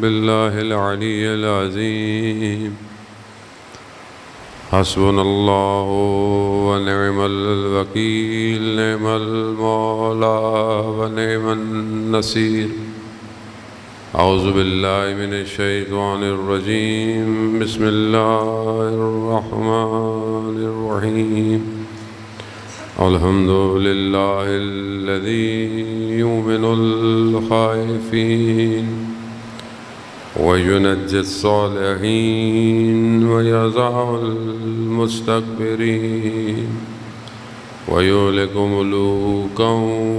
بالله العلي العظيم. حسبنا الله ونعم الوكيل، نعم المولى ونعم النصير. أعوذ بالله من الشيطان الرجيم. بسم الله الرحمن الرحيم. الحمد لله الذي يؤمن الخائفين وينجي الصالحين ويضع المستكبرين ويهلك ملوكا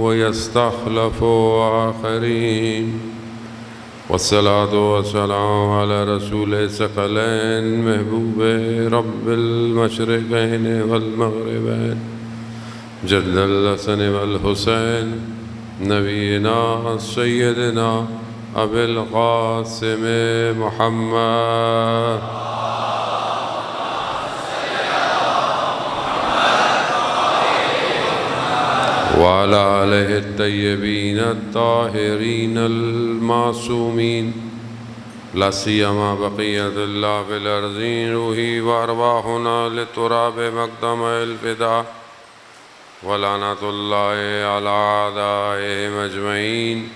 ويستخلف آخرين. والصلاة والسلام على رسول الثقلين محبوب رب المشرقين والمغربين جد الحسن والحسين نبينا سيدنا أبي القاسم محمد وعلى آله الطيبين الطاهرين المعصومين، لا سيما بقية الله في الأرضين. روحي وأرواحنا للتراب مقدم الفداء، ولعنة الله على أعدائهم أجمعين.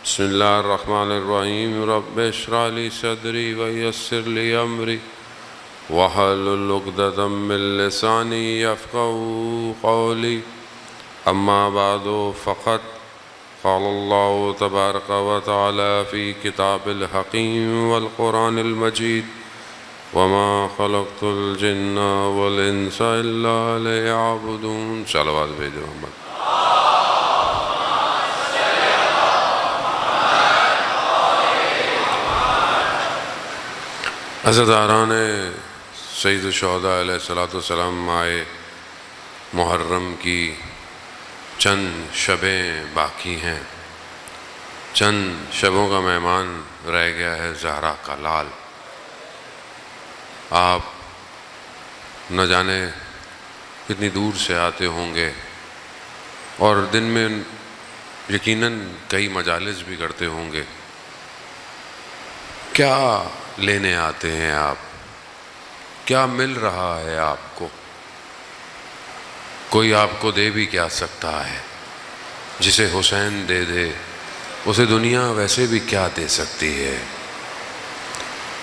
بسم الله الرحمن الرحيم. رب اشرح لي صدري ويسر لي أمري واحلل عقدة من لساني يفقهوا قولي. أما بعد، فقد قال الله تبارك وتعالى في كتاب الحكيم والقرآن المجيد: وما خلقت الجن والإنس إلا ليعبدون. صلوات بھیجو محمد. عزاداران سید الشہداء علیہ السلام، ماہ محرم کی چند شبیں باقی ہیں. چند شبوں کا مہمان رہ گیا ہے زہرا کا لال. آپ نہ جانے کتنی دور سے آتے ہوں گے اور دن میں یقیناً کئی مجالس بھی کرتے ہوں گے. کیا لینے آتے ہیں آپ؟ کیا مل رہا ہے آپ کو؟ کوئی آپ کو دے بھی کیا سکتا ہے؟ جسے حسین دے دے اسے دنیا ویسے بھی کیا دے سکتی ہے؟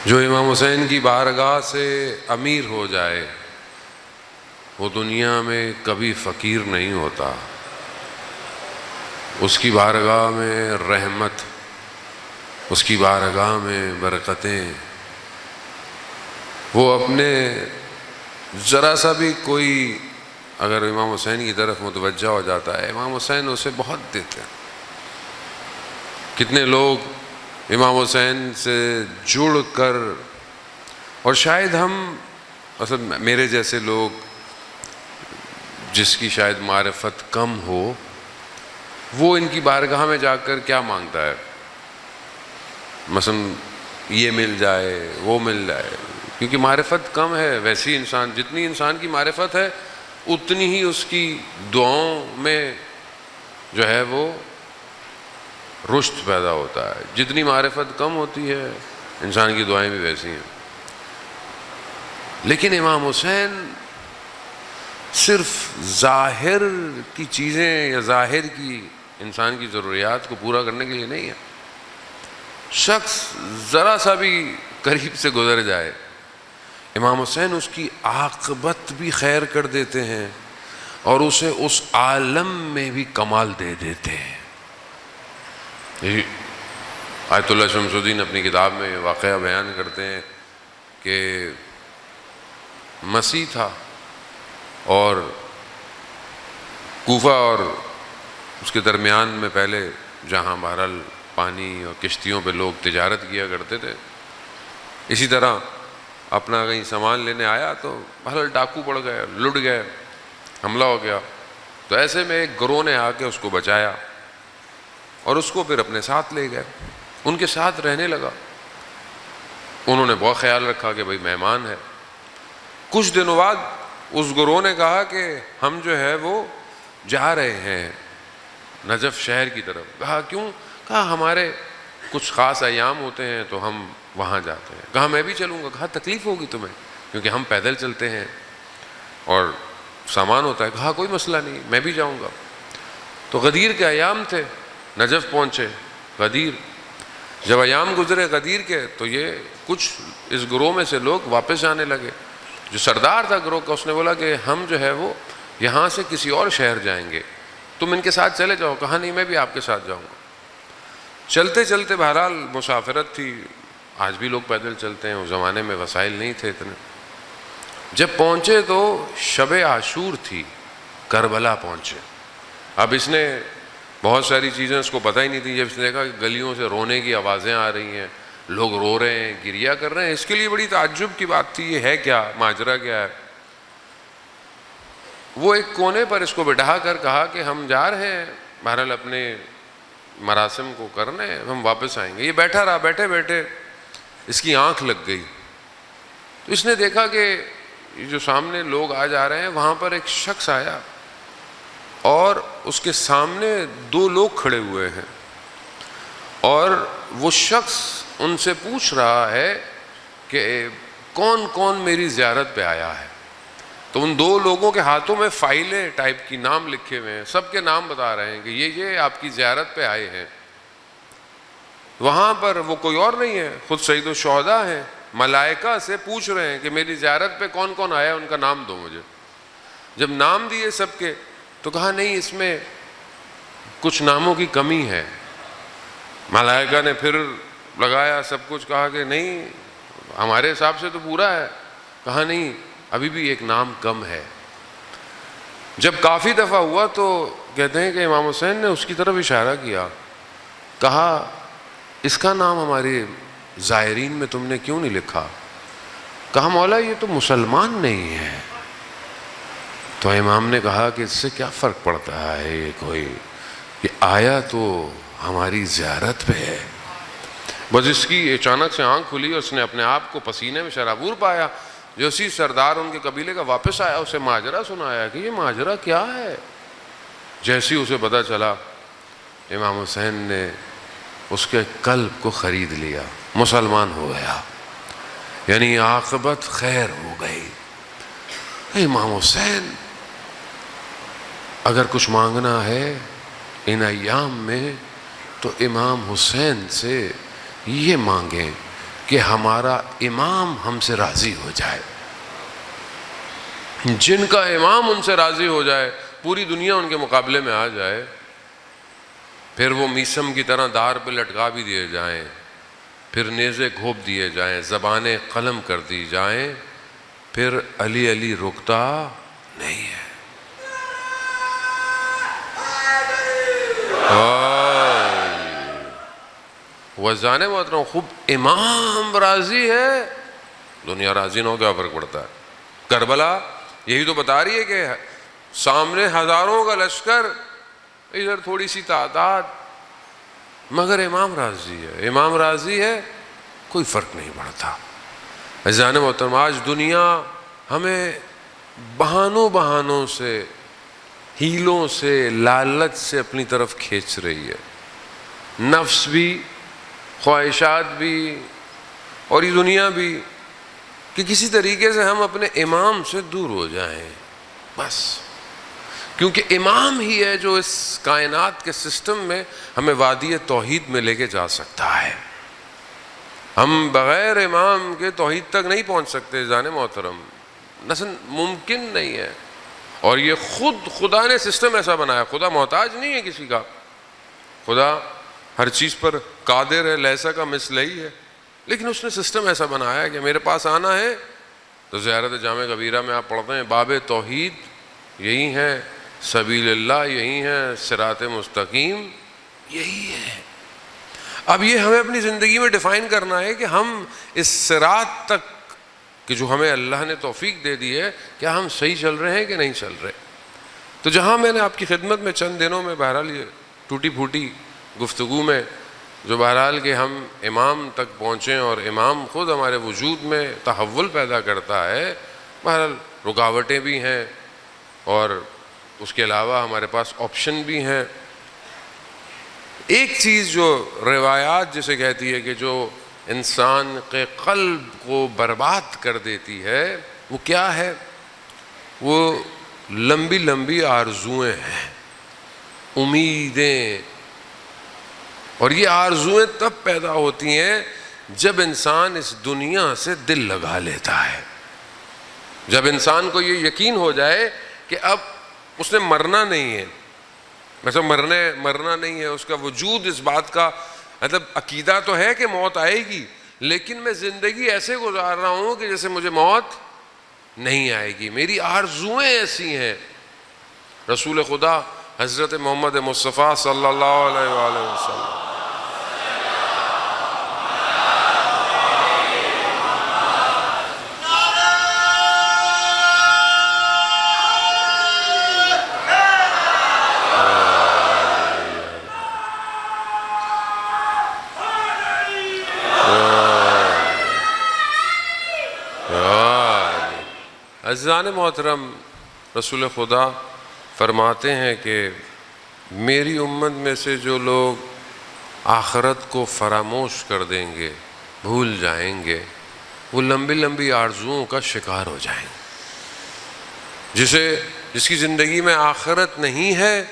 جو امام حسین کی بارگاہ سے امیر ہو جائے وہ دنیا میں کبھی فقیر نہیں ہوتا. اس کی بارگاہ میں رحمت، اس کی بارگاہ میں برکتیں. وہ اپنے ذرا سا بھی کوئی اگر امام حسین کی طرف متوجہ ہو جاتا ہے، امام حسین اسے بہت دیتے ہیں. کتنے لوگ امام حسین سے جڑ کر، اور شاید ہم اصل میرے جیسے لوگ جس کی شاید معرفت کم ہو، وہ ان کی بارگاہ میں جا کر کیا مانگتا ہے؟ مثلا یہ مل جائے، وہ مل جائے، کیونکہ معرفت کم ہے. ویسی انسان، جتنی انسان کی معرفت ہے اتنی ہی اس کی دعاؤں میں جو ہے وہ رشد پیدا ہوتا ہے. جتنی معرفت کم ہوتی ہے انسان کی دعائیں بھی ویسی ہیں. لیکن امام حسین صرف ظاہر کی چیزیں یا ظاہر کی انسان کی ضروریات کو پورا کرنے کے لیے نہیں ہے. شخص ذرا سا بھی قریب سے گزر جائے، امام حسین اس کی عاقبت بھی خیر کر دیتے ہیں اور اسے اس عالم میں بھی کمال دے دیتے ہیں. آیت اللہ شمس الدین اپنی کتاب میں واقعہ بیان کرتے ہیں کہ مسیح تھا اور کوفہ اور اس کے درمیان میں پہلے جہاں بہرحال پانی اور کشتیوں پہ لوگ تجارت کیا کرتے تھے، اسی طرح اپنا کہیں سامان لینے آیا تو بہرحال ڈاکو پڑ گئے، لٹ گئے، حملہ ہو گیا. تو ایسے میں ایک گروہ نے آ کے اس کو بچایا اور اس کو پھر اپنے ساتھ لے گئے. ان کے ساتھ رہنے لگا. انہوں نے بہت خیال رکھا کہ بھئی مہمان ہے. کچھ دنوں بعد اس گروہ نے کہا کہ ہم جو ہے وہ جا رہے ہیں نجف شہر کی طرف. کہا کیوں؟ کہا ہمارے کچھ خاص ایام ہوتے ہیں تو ہم وہاں جاتے ہیں. کہا میں بھی چلوں گا. کہا تکلیف ہوگی تمہیں کیونکہ ہم پیدل چلتے ہیں اور سامان ہوتا ہے. کہا کوئی مسئلہ نہیں, میں بھی جاؤں گا. تو غدیر کے ایام تھے, نجف پہنچے. غدیر جب ایام گزرے غدیر کے تو یہ کچھ اس گروہ میں سے لوگ واپس جانے لگے. جو سردار تھا گروہ کا اس نے بولا کہ ہم جو ہے وہ یہاں سے کسی اور شہر جائیں گے, تم ان کے ساتھ چلے جاؤ. کہا نہیں میں بھی آپ کے ساتھ جاؤں گا. چلتے چلتے بہرحال مسافرت تھی, آج بھی لوگ پیدل چلتے ہیں, اس زمانے میں وسائل نہیں تھے اتنے. جب پہنچے تو شب عاشور تھی, کربلا پہنچے. اب اس نے بہت ساری چیزیں اس کو پتہ ہی نہیں تھی. جب اس نے دیکھا کہ گلیوں سے رونے کی آوازیں آ رہی ہیں, لوگ رو رہے ہیں, گریا کر رہے ہیں, اس کے لیے بڑی تعجب کی بات تھی, یہ ہے کیا, ماجرا کیا ہے. وہ ایک کونے پر اس کو بٹھا کر کہا کہ ہم جا رہے ہیں بہرحال اپنے مراسم کو کرنے, ہم واپس آئیں گے. یہ بیٹھا رہا. بیٹھے بیٹھے اس کی آنکھ لگ گئی. تو اس نے دیکھا کہ یہ جو سامنے لوگ آ جا رہے ہیں, وہاں پر ایک شخص آیا اور اس کے سامنے دو لوگ کھڑے ہوئے ہیں, اور وہ شخص ان سے پوچھ رہا ہے کہ کون کون میری زیارت پہ آیا ہے. تو ان دو لوگوں کے ہاتھوں میں فائلیں ٹائپ کی, نام لکھے ہوئے ہیں, سب کے نام بتا رہے ہیں کہ یہ آپ کی زیارت پہ آئے ہیں. وہاں پر وہ کوئی اور نہیں ہے, خود سید الشہداء ہیں. ملائکہ سے پوچھ رہے ہیں کہ میری زیارت پہ کون کون آیا ہے, ان کا نام دو مجھے. جب نام دیے سب کے تو کہا نہیں اس میں کچھ ناموں کی کمی ہے. ملائکہ نے پھر لگایا سب کچھ, کہا کہ نہیں ہمارے حساب سے تو پورا ہے. کہا نہیں ابھی بھی ایک نام کم ہے. جب کافی دفعہ ہوا تو کہتے ہیں کہ امام حسین نے اس کی طرف اشارہ کیا, کہا اس کا نام ہمارے زائرین میں تم نے کیوں نہیں لکھا. کہا مولا یہ تو مسلمان نہیں ہے. تو امام نے کہا کہ اس سے کیا فرق پڑتا ہے, یہ کوئی یہ آیا تو ہماری زیارت پہ ہے. بس اس کی اچانک سے آنکھ کھلی اور اس نے اپنے آپ کو پسینے میں شرابور پایا. جو اسی سردار ان کے قبیلے کا واپس آیا, اسے ماجرا سنایا کہ یہ ماجرا کیا ہے. جیسی اسے پتہ چلا, امام حسین نے اس کے قلب کو خرید لیا, مسلمان ہو گیا, یعنی عاقبت خیر ہو گئی. امام حسین اگر کچھ مانگنا ہے ان ایام میں تو امام حسین سے یہ مانگیں کہ ہمارا امام ہم سے راضی ہو جائے. جن کا امام ان سے راضی ہو جائے, پوری دنیا ان کے مقابلے میں آ جائے, پھر وہ میسم کی طرح دار پہ لٹکا بھی دیے جائیں, پھر نیزے گھوپ دیے جائیں, زبانیں قلم کر دی جائیں, پھر علی علی رکتا نہیں ہے. وزان محترم خوب امام راضی ہے, دنیا راضی نہ ہو کیا فرق پڑتا ہے. کربلا یہی تو بتا رہی ہے کہ سامنے ہزاروں کا لشکر, ادھر تھوڑی سی تعداد, مگر امام راضی ہے. امام راضی ہے, کوئی فرق نہیں پڑتا. عزیزان محترم آج دنیا ہمیں بہانوں سے, ہیلوں سے, لالچ سے اپنی طرف کھینچ رہی ہے. نفس بھی, خواہشات بھی, اور یہ دنیا بھی, کہ کسی طریقے سے ہم اپنے امام سے دور ہو جائیں بس. کیونکہ امام ہی ہے جو اس کائنات کے سسٹم میں ہمیں وادی توحید میں لے کے جا سکتا ہے. ہم بغیر امام کے توحید تک نہیں پہنچ سکتے جانے محترم, مثلا ممکن نہیں ہے. اور یہ خدا نے سسٹم ایسا بنایا. خدا محتاج نہیں ہے کسی کا, خدا ہر چیز پر قادر ہے, لیسا کا مثل ہی ہے, لیکن اس نے سسٹم ایسا بنایا ہے کہ میرے پاس آنا ہے تو زیارت جامع کبیرہ میں آپ پڑھتے ہیں باب توحید یہی ہے, سبیل اللہ یہی ہے, صراط مستقیم یہی ہے. اب یہ ہمیں اپنی زندگی میں ڈیفائن کرنا ہے کہ ہم اس صراط تک کہ جو ہمیں اللہ نے توفیق دے دی ہے, کیا ہم صحیح چل رہے ہیں کہ نہیں چل رہے. تو جہاں میں نے آپ کی خدمت میں چند دنوں میں بہرحال یہ ٹوٹی پھوٹی گفتگو میں جو بہرحال کہ ہم امام تک پہنچیں اور امام خود ہمارے وجود میں تحول پیدا کرتا ہے, بہرحال رکاوٹیں بھی ہیں اور اس کے علاوہ ہمارے پاس آپشن بھی ہیں. ایک چیز جو روایات جسے کہتی ہے کہ جو انسان کے قلب کو برباد کر دیتی ہے وہ کیا ہے؟ وہ لمبی لمبی آرزوئیں ہیں، امیدیں. اور یہ آرزوئیں تب پیدا ہوتی ہیں جب انسان اس دنیا سے دل لگا لیتا ہے، جب انسان کو یہ یقین ہو جائے کہ اب اس نے مرنا نہیں ہے. ویسے مرنا نہیں ہے، اس کا وجود اس بات کا مطلب عقیدہ تو ہے کہ موت آئے گی، لیکن میں زندگی ایسے گزار رہا ہوں کہ جیسے مجھے موت نہیں آئے گی. میری آرزوئیں ایسی ہیں. رسول خدا حضرت محمد مصطفیٰ صلی اللہ علیہ وآلہ وسلم عزیزان محترم، رسول خدا فرماتے ہیں کہ میری امت میں سے جو لوگ آخرت کو فراموش کر دیں گے، بھول جائیں گے، وہ لمبی لمبی آرزوؤں کا شکار ہو جائیں گے. جس کی زندگی میں آخرت نہیں ہے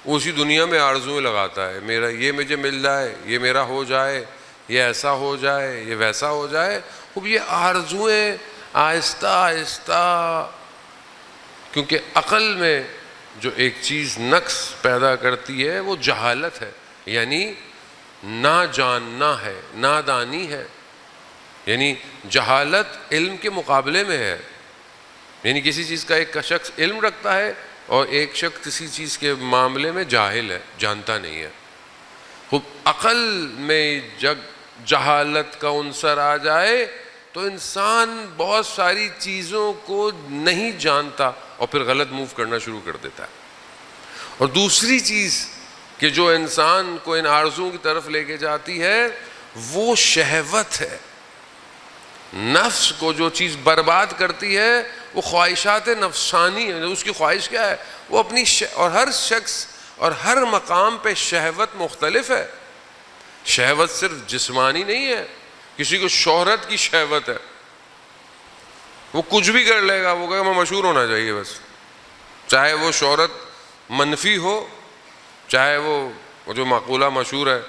وہ اسی دنیا میں آرزوئیں لگاتا ہے. میرا یہ مجھے مل جائے، یہ میرا ہو جائے، یہ ایسا ہو جائے، یہ ویسا ہو جائے. اب یہ آرزوئیں آہستہ آہستہ، کیونکہ عقل میں جو ایک چیز نقص پیدا کرتی ہے وہ جہالت ہے، یعنی نہ جاننا ہے، نادانی ہے. یعنی جہالت علم کے مقابلے میں ہے. یعنی کسی چیز کا ایک شخص علم رکھتا ہے اور ایک شخص کسی چیز کے معاملے میں جاہل ہے، جانتا نہیں ہے. خوب عقل میں جب جہالت کا عنصر آ جائے تو انسان بہت ساری چیزوں کو نہیں جانتا اور پھر غلط موو کرنا شروع کر دیتا ہے. اور دوسری چیز کہ جو انسان کو ان آرزوؤں کی طرف لے کے جاتی ہے وہ شہوت ہے. نفس کو جو چیز برباد کرتی ہے وہ خواہشات نفسانی ہے. اس کی خواہش کیا ہے؟ وہ اپنی اور ہر شخص اور ہر مقام پہ شہوت مختلف ہے. شہوت صرف جسمانی نہیں ہے. کسی کو شہرت کی شہوت ہے، وہ کچھ بھی کر لے گا، وہ کہے گا میں مشہور ہونا چاہیے بس، چاہے وہ شہرت منفی ہو، چاہے وہ جو مقولہ مشہور ہے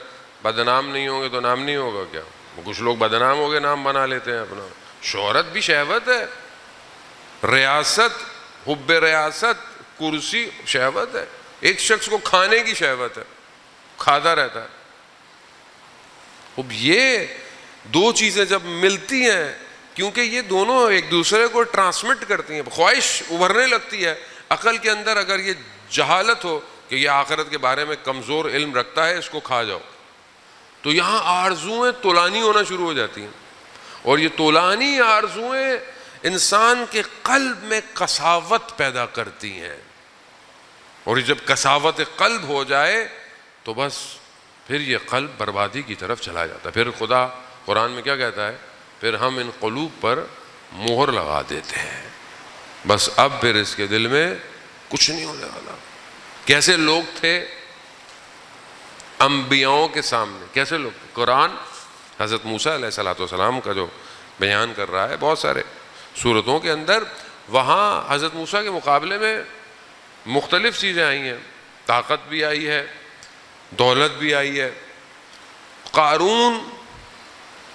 بدنام نہیں ہوں گے تو نام نہیں ہوگا. کیا کچھ لوگ بدنام ہو گئے نام بنا لیتے ہیں اپنا. شہرت بھی شہوت ہے، ریاست، حب ریاست، کرسی شہوت ہے. ایک شخص کو کھانے کی شہوت ہے، کھاتا رہتا ہے. اب یہ دو چیزیں جب ملتی ہیں، کیونکہ یہ دونوں ایک دوسرے کو ٹرانسمٹ کرتی ہیں، خواہش ابھرنے لگتی ہے. عقل کے اندر اگر یہ جہالت ہو کہ یہ آخرت کے بارے میں کمزور علم رکھتا ہے، اس کو کھا جاؤ، تو یہاں آرزوئیں طولانی ہونا شروع ہو جاتی ہیں. اور یہ طولانی آرزوئیں انسان کے قلب میں قساوت پیدا کرتی ہیں. اور جب قساوت قلب ہو جائے تو بس پھر یہ قلب بربادی کی طرف چلا جاتا ہے. پھر خدا قرآن میں کیا کہتا ہے؟ پھر ہم ان قلوب پر مہر لگا دیتے ہیں، بس اب پھر اس کے دل میں کچھ نہیں ہونے والا. کیسے لوگ تھے انبیاؤں کے سامنے؟ کیسے لوگ تھے؟ قرآن حضرت موسیٰ علیہ السلام کا جو بیان کر رہا ہے بہت سارے صورتوں کے اندر، وہاں حضرت موسیٰ کے مقابلے میں مختلف چیزیں آئی ہیں. طاقت بھی آئی ہے، دولت بھی آئی ہے. قارون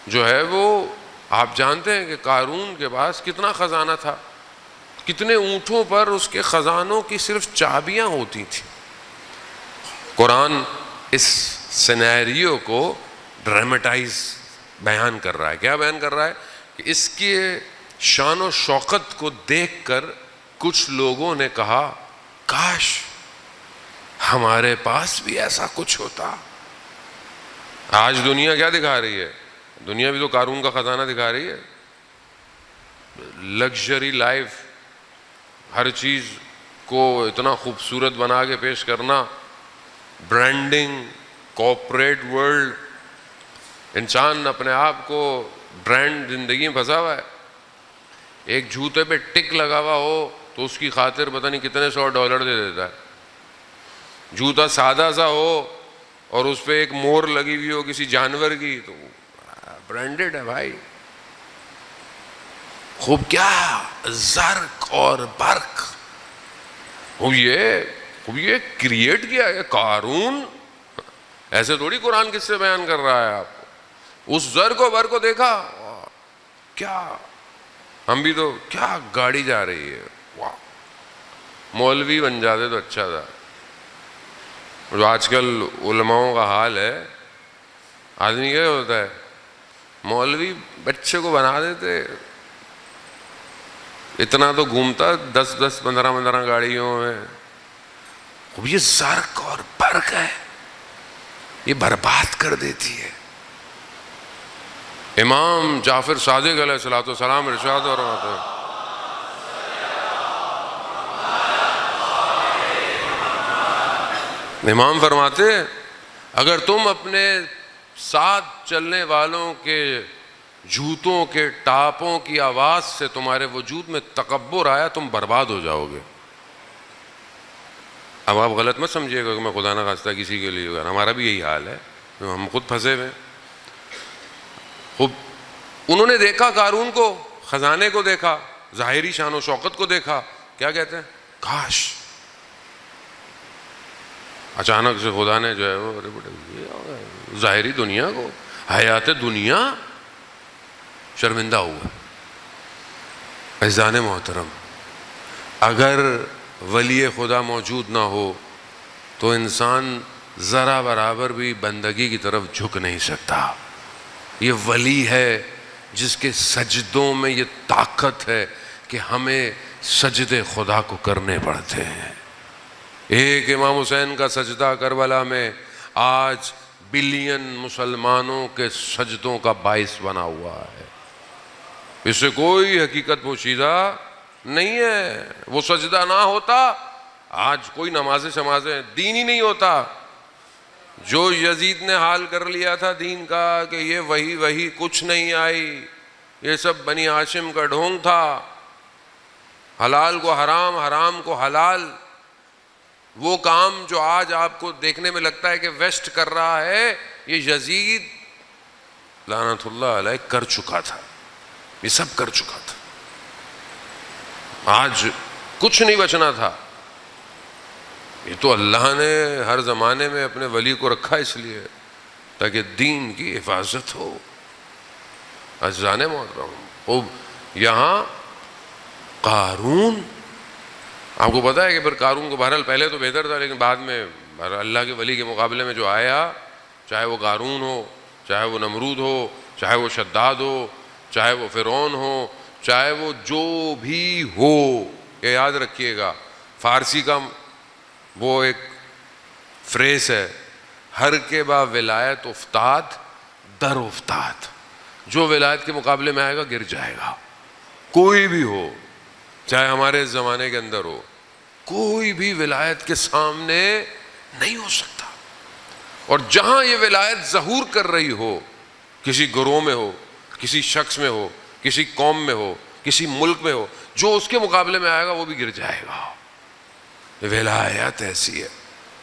جو ہے وہ آپ جانتے ہیں کہ قارون کے پاس کتنا خزانہ تھا، کتنے اونٹوں پر اس کے خزانوں کی صرف چابیاں ہوتی تھیں. قرآن اس سینیریو کو ڈرامیٹائز بیان کر رہا ہے. کیا بیان کر رہا ہے؟ کہ اس کے شان و شوکت کو دیکھ کر کچھ لوگوں نے کہا کاش ہمارے پاس بھی ایسا کچھ ہوتا. آج دنیا کیا دکھا رہی ہے؟ دنیا بھی تو قارون کا خزانہ دکھا رہی ہے. لگژری لائف، ہر چیز کو اتنا خوبصورت بنا کے پیش کرنا، برانڈنگ، کارپوریٹ ورلڈ. انسان اپنے آپ کو برانڈ زندگی میں پھنسا ہوا ہے. ایک جوتے پہ ٹک لگا ہوا ہو تو اس کی خاطر پتہ نہیں کتنے $100 دے دیتا ہے. جوتا سادہ سا ہو اور اس پہ ایک مور لگی ہوئی ہو کسی جانور کی تو برانڈیڈ ہے بھائی. خوب کیا زرق اور برق، خوب یہ کریٹ کیا ہے قارون. ایسے تھوڑی قرآن کس سے بیان کر رہا ہے آپ کو. اس زرق و برق کو دیکھا، کیا ہم بھی تو کیا گاڑی جا رہی ہے. واہ، مولوی بن جاتے تو اچھا تھا. جو آج کل علماؤں کا حال ہے، آدمی کیا ہوتا ہے، مولوی بچے کو بنا دیتے، اتنا تو گھومتا 10 15 گاڑیوں میں. اب یہ زرق اور برق ہے، یہ برباد کر دیتی ہے. امام جعفر صادق علیہ الصلوۃ والسلام ارشاد فرماتے ہیں، امام فرماتے ہیں اگر تم اپنے ساتھ چلنے والوں کے جوتوں کے ٹاپوں کی آواز سے تمہارے وجود میں تکبر آیا، تم برباد ہو جاؤ گے. اب آپ غلط مت سمجھیے گا کہ میں خدا نہ خواستہ کسی کے لیے، ہمارا بھی یہی حال ہے، ہم خود پھنسے ہوئے. خوب انہوں نے دیکھا قارون کو، خزانے کو دیکھا، ظاہری شان و شوکت کو دیکھا، کیا کہتے ہیں، کاش اچانک سے خدا نے جو ہے وہ ظاہری دنیا کو، حیات دنیا شرمندہ ہوا. عزیزان محترم، اگر ولی خدا موجود نہ ہو تو انسان ذرا برابر بھی بندگی کی طرف جھک نہیں سکتا. یہ ولی ہے جس کے سجدوں میں یہ طاقت ہے کہ ہمیں سجدے خدا کو کرنے پڑتے ہیں. ایک امام حسین کا سجدہ کربلا میں آج بلین مسلمانوں کے سجدوں کا باعث بنا ہوا ہے. اس سے کوئی حقیقت پوشیدہ نہیں ہے. وہ سجدہ نہ ہوتا آج کوئی نمازیں شمازیں دین ہی نہیں ہوتا. جو یزید نے حال کر لیا تھا دین کا کہ یہ وہی کچھ نہیں آئی، یہ سب بنی ہاشم کا ڈھونگ تھا، حلال کو حرام، حرام کو حلال، وہ کام جو آج آپ کو دیکھنے میں لگتا ہے کہ ویسٹ کر رہا ہے، یہ یزید لعنت اللہ علیہ کر چکا تھا. یہ سب کر چکا تھا. آج کچھ نہیں بچنا تھا. یہ تو اللہ نے ہر زمانے میں اپنے ولی کو رکھا اس لیے تاکہ دین کی حفاظت ہو. عزیزان محترم، یہاں قارون، آپ کو پتا ہے کہ پھر قارون کو بہرحال پہلے تو بہتر تھا لیکن بعد میں اللہ کے ولی کے مقابلے میں جو آیا، چاہے وہ قارون ہو، چاہے وہ نمرود ہو، چاہے وہ شداد ہو، چاہے وہ فرعون ہو، چاہے وہ جو بھی ہو، یہ یاد رکھیے گا فارسی کا وہ ایک فریز ہے، ہر کے با ولایت افتاد در افتاد. جو ولایت کے مقابلے میں آئے گا گر جائے گا. کوئی بھی ہو، چاہے ہمارے زمانے کے اندر ہو، کوئی بھی ولایت کے سامنے نہیں ہو سکتا. اور جہاں یہ ولایت ظہور کر رہی ہو، کسی گروہ میں ہو، کسی شخص میں ہو، کسی قوم میں ہو، کسی ملک میں ہو، جو اس کے مقابلے میں آئے گا وہ بھی گر جائے گا. ولایت ایسی ہے.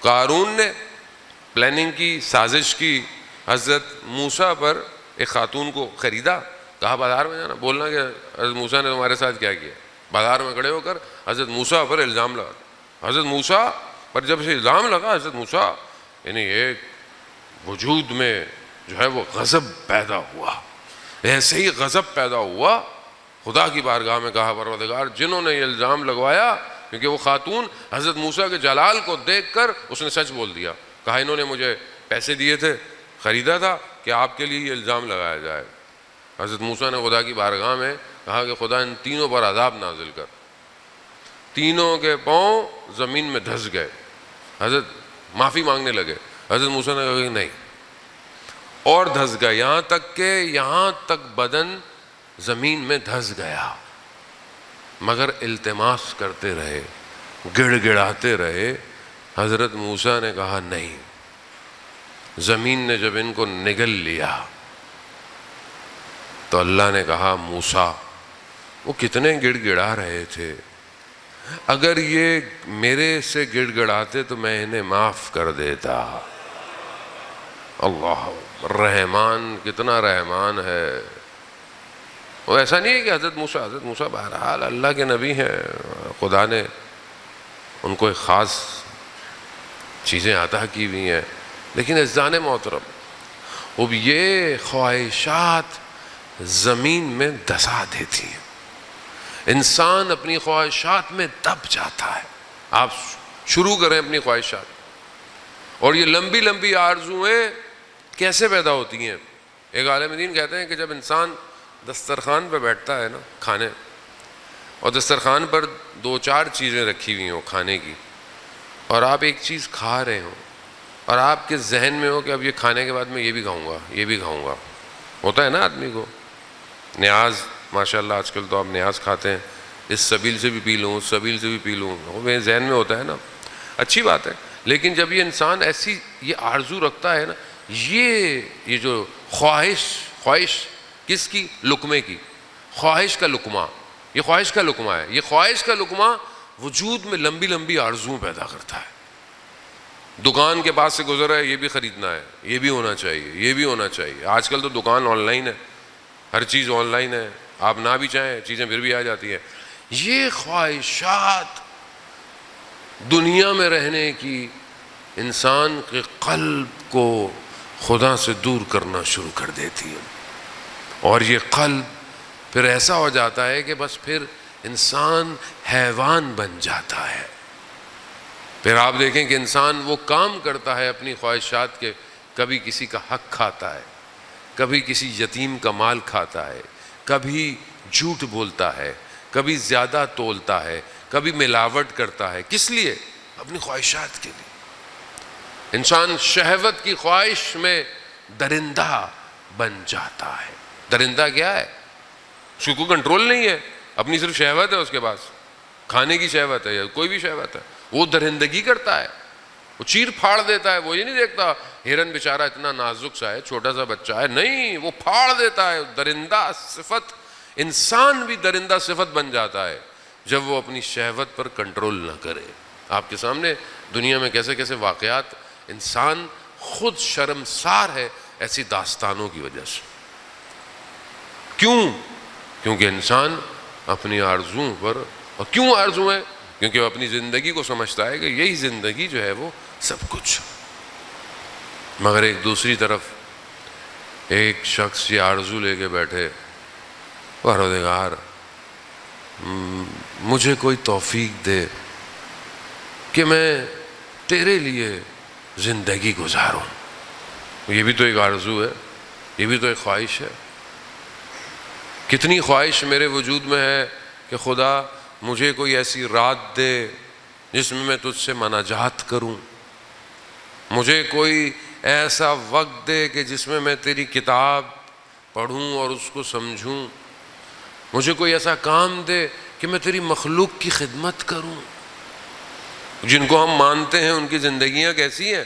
قارون نے پلاننگ کی، سازش کی، حضرت موسیٰ پر ایک خاتون کو خریدا، کہا بازار میں جانا، بولنا کہ حضرت موسیٰ نے تمہارے ساتھ کیا کیا. بازار میں کھڑے ہو کر حضرت موسیٰ پر الزام لگا. حضرت موسیٰ پر جب سے الزام لگا، حضرت موسیٰ یعنی ایک وجود میں جو ہے وہ غضب پیدا ہوا. ایسے ہی غضب پیدا ہوا، خدا کی بارگاہ میں کہا پروردگار جنہوں نے یہ الزام لگوایا، کیونکہ وہ خاتون حضرت موسیٰ کے جلال کو دیکھ کر اس نے سچ بول دیا، کہا انہوں نے مجھے پیسے دیے تھے، خریدا تھا کہ آپ کے لیے یہ الزام لگایا جائے. حضرت موسیٰ نے خدا کی بارگاہ میں کہا کہ خدا ان تینوں پر عذاب نازل کر. تینوں کے پاؤں زمین میں دھس گئے. حضرت معافی مانگنے لگے. حضرت موسیٰ نے کہا کہ نہیں، اور دھس گئے، یہاں تک بدن زمین میں دھس گیا، مگر التماس کرتے رہے، گڑ گڑاتے رہے. حضرت موسیٰ نے کہا نہیں. زمین نے جب ان کو نگل لیا تو اللہ نے کہا موسیٰ وہ کتنے گڑ گڑا رہے تھے، اگر یہ میرے سے گڑ گڑاتے تو میں انہیں معاف کر دیتا. اللہ رحمان، کتنا رحمان ہے. وہ ایسا نہیں ہے کہ حضرت موسیٰ بہرحال اللہ کے نبی ہیں، خدا نے ان کو ایک خاص چیزیں عطا کی ہوئی ہیں، لیکن عزیزان محترم اب یہ خواہشات زمین میں دھسا دیتی ہیں. انسان اپنی خواہشات میں دب جاتا ہے. آپ شروع کریں اپنی خواہشات. اور یہ لمبی لمبی آرزویں کیسے پیدا ہوتی ہیں؟ ایک عالم دین کہتے ہیں کہ جب انسان دسترخوان پہ بیٹھتا ہے نا کھانے، اور دسترخوان پر 2-4 چیزیں رکھی ہوئی ہوں کھانے کی، اور آپ ایک چیز کھا رہے ہوں اور آپ کے ذہن میں ہو کہ اب یہ کھانے کے بعد میں یہ بھی کھاؤں گا، یہ بھی کھاؤں گا. ہوتا ہے نا آدمی کو نیاز، ماشاءاللہ آج کل تو آپ نیاز کھاتے ہیں، اس سبیل سے بھی پی لوں، اس سبیل سے بھی پی لوں، وہ میرے ذہن میں ہوتا ہے نا، اچھی بات ہے. لیکن جب یہ انسان ایسی یہ آرزو رکھتا ہے نا، یہ جو خواہش کس کی؟ لقمے کی. خواہش کا لقمہ، یہ خواہش کا لقمہ ہے. یہ خواہش کا لقمہ وجود میں لمبی لمبی آرزویں پیدا کرتا ہے. دکان کے پاس سے گزرا ہے، یہ بھی خریدنا ہے، یہ بھی ہونا چاہیے، یہ بھی ہونا چاہیے. آج کل تو دکان آن لائن ہے، ہر چیز آن لائن ہے، آپ نہ بھی چاہیں چیزیں پھر بھی آ جاتی ہیں. یہ خواہشات دنیا میں رہنے کی انسان کے قلب کو خدا سے دور کرنا شروع کر دیتی ہے. اور یہ قلب پھر ایسا ہو جاتا ہے کہ بس پھر انسان حیوان بن جاتا ہے. پھر آپ دیکھیں کہ انسان وہ کام کرتا ہے اپنی خواہشات کے، کبھی کسی کا حق کھاتا ہے، کبھی کسی یتیم کا مال کھاتا ہے، کبھی جھوٹ بولتا ہے، کبھی زیادہ تولتا ہے، کبھی ملاوٹ کرتا ہے. کس لیے؟ اپنی خواہشات کے لیے. انسان شہوت کی خواہش میں درندہ بن جاتا ہے. درندہ کیا ہے؟ اس کو کوئی کنٹرول نہیں ہے، اپنی صرف شہوت ہے اس کے پاس، کھانے کی شہوت ہے یا کوئی بھی شہوت ہے، وہ درندگی کرتا ہے، وہ چیر پھاڑ دیتا ہے. وہ یہ نہیں دیکھتا ہرن بیچارہ اتنا نازک سا ہے، چھوٹا سا بچہ ہے، نہیں، وہ پھاڑ دیتا ہے. درندہ صفت، انسان بھی درندہ صفت بن جاتا ہے جب وہ اپنی شہوت پر کنٹرول نہ کرے. آپ کے سامنے دنیا میں کیسے کیسے واقعات، انسان خود شرمسار ہے ایسی داستانوں کی وجہ سے. کیوں؟ کیونکہ انسان اپنی آرزوؤں پر، اور کیوں آرزو ہے؟ کیونکہ وہ اپنی زندگی کو سمجھتا ہے کہ یہی زندگی جو ہے وہ سب کچھ. مگر ایک دوسری طرف ایک شخص یہ آرزو لے کے بیٹھے، پروردگار مجھے کوئی توفیق دے کہ میں تیرے لیے زندگی گزاروں. یہ بھی تو ایک آرزو ہے، یہ بھی تو ایک خواہش ہے. کتنی خواہش میرے وجود میں ہے کہ خدا مجھے کوئی ایسی رات دے جس میں تجھ سے مناجات کروں، مجھے کوئی ایسا وقت دے کہ جس میں تیری کتاب پڑھوں اور اس کو سمجھوں، مجھے کوئی ایسا کام دے کہ میں تیری مخلوق کی خدمت کروں. جن کو ہم مانتے ہیں ان کی زندگیاں کیسی ہیں؟